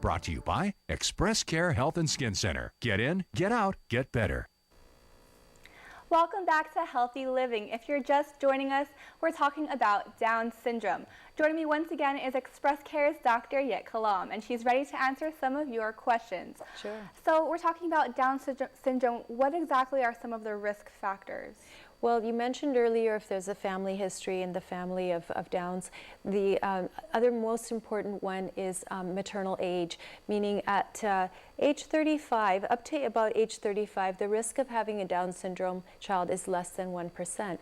Brought to you by ExpressCare Health and Skin Center. Get in, get out, get better. Welcome back to Healthy Living. If you're just joining us, we're talking about Down syndrome. Joining me once again is ExpressCare's Dr. Jitka Lom, and she's ready to answer some of your questions. Sure. So we're talking about Down syndrome. What exactly are some of the risk factors? Well, you mentioned earlier if there's a family history in the family of Downs. The other most important one is maternal age, meaning at age 35, up to about age 35, the risk of having a Down syndrome child is less than 1%.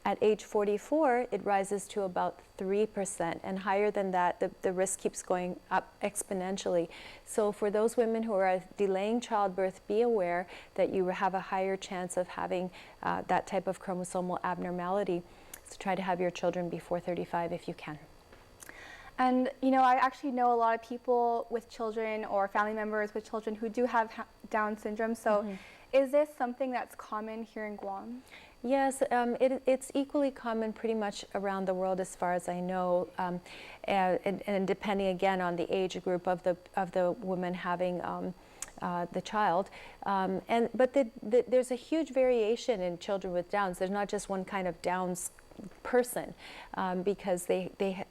At age 44, it rises to about 3%, and higher than that, the risk keeps going up exponentially. So for those women who are delaying childbirth, be aware that you have a higher chance of having that type of chromosomal abnormality. So try to have your children before 35 if you can. And, you know, I actually know a lot of people with children or family members with children who do have Down syndrome. So is this something that's common here in Guam? Yes, it's equally common pretty much around the world as far as I know, and depending again on the age group of the woman having the child. But there's a huge variation in children with Downs. There's not just one kind of Downs person, because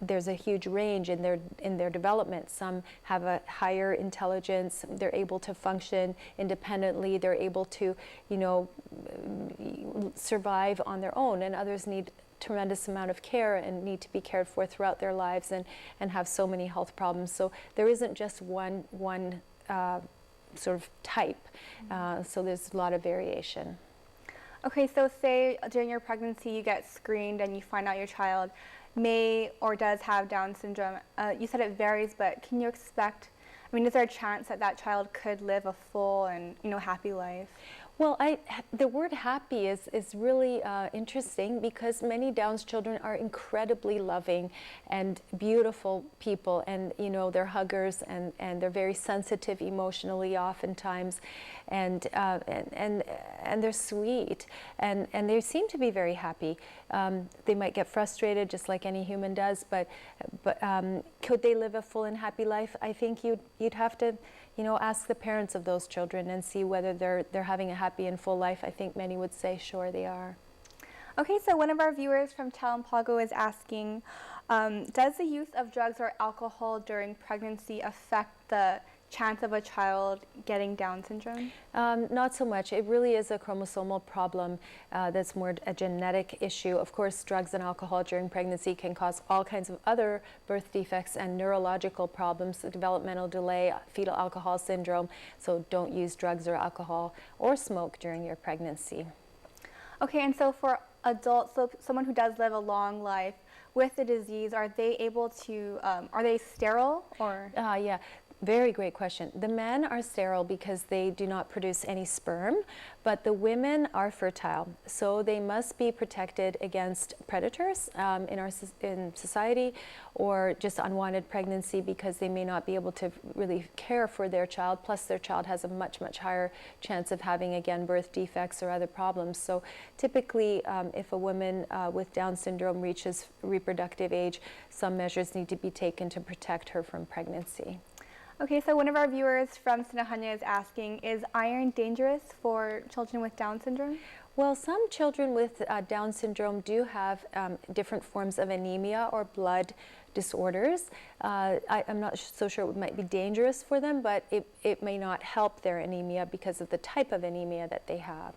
there's a huge range in their development. Some have a higher intelligence, they're able to function independently, they're able to, you know, survive on their own, and others need tremendous amount of care and need to be cared for throughout their lives and have so many health problems. So there isn't just one sort of type, so there's a lot of variation. Okay, so say during your pregnancy you get screened and you find out your child may or does have Down syndrome. You said it varies, but can you expect, I mean, is there a chance that that child could live a full and, you know, happy life? Well, the word happy is really interesting, because many Down's children are incredibly loving and beautiful people, and you know, they're huggers, and they're very sensitive emotionally oftentimes, and they're sweet, and they seem to be very happy. They might get frustrated just like any human does, but could they live a full and happy life? I think you'd have to, you know, ask the parents of those children and see whether they're having a happy and full life. I think many would say sure they are. Okay, so one of our viewers from Talampago is asking, does the use of drugs or alcohol during pregnancy affect the chance of a child getting Down syndrome? Not so much. It really is a chromosomal problem that's more a genetic issue. Of course, drugs and alcohol during pregnancy can cause all kinds of other birth defects and neurological problems, the developmental delay, fetal alcohol syndrome. So don't use drugs or alcohol or smoke during your pregnancy. Okay, and so for adults, so someone who does live a long life with the disease, are they able to, are they sterile or? Yeah. Very great question. The men are sterile because they do not produce any sperm, but the women are fertile. So they must be protected against predators in society, or just unwanted pregnancy, because they may not be able to really care for their child. Plus their child has a much, much higher chance of having, again, birth defects or other problems. So typically, if a woman with Down syndrome reaches reproductive age, some measures need to be taken to protect her from pregnancy. Okay, so one of our viewers from Sinahanya is asking, is iron dangerous for children with Down syndrome? Well, some children with Down syndrome do have different forms of anemia or blood disorders. I'm not so sure it might be dangerous for them, but it may not help their anemia because of the type of anemia that they have.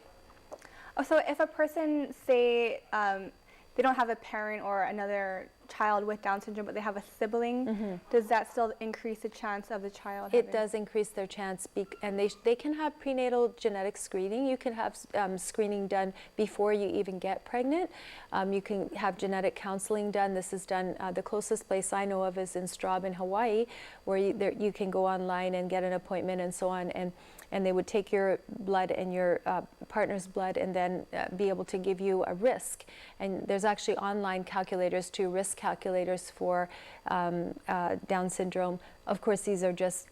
Oh, so if a person, say, they don't have a parent or another child with Down syndrome, but they have a sibling, does that still increase the chance of the child having? It does increase their chance, and they can have prenatal genetic screening. You can have screening done before you even get pregnant. You can have genetic counseling done. This is done, the closest place I know of is in Straub in Hawaii, where you can go online and get an appointment and so on, and they would take your blood and your partner's blood and then be able to give you a risk. And there's actually online calculators too, risk calculators for Down syndrome. Of course, these are just,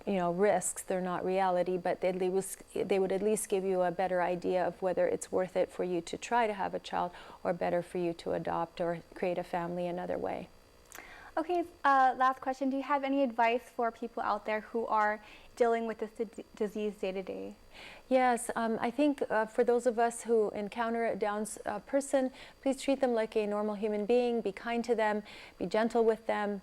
you know, risks. They're not reality, but they would at least give you a better idea of whether it's worth it for you to try to have a child or better for you to adopt or create a family another way. Okay, last question. Do you have any advice for people out there who are dealing with this disease day to day? Yes, I think for those of us who encounter a Down's person, please treat them like a normal human being. Be kind to them, be gentle with them.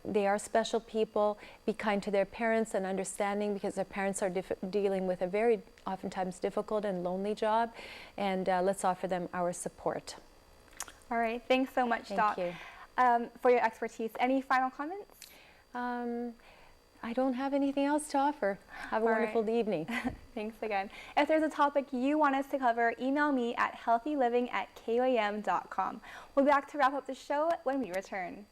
They are special people. Be kind to their parents and understanding, because their parents are dealing with a very oftentimes difficult and lonely job. And let's offer them our support. All right, thanks so much, Doc. Thank you. For your expertise. Any final comments? I don't have anything else to offer. Have a wonderful evening. Thanks again. If there's a topic you want us to cover, email me at healthyliving@kuam.com. We'll be back to wrap up the show when we return.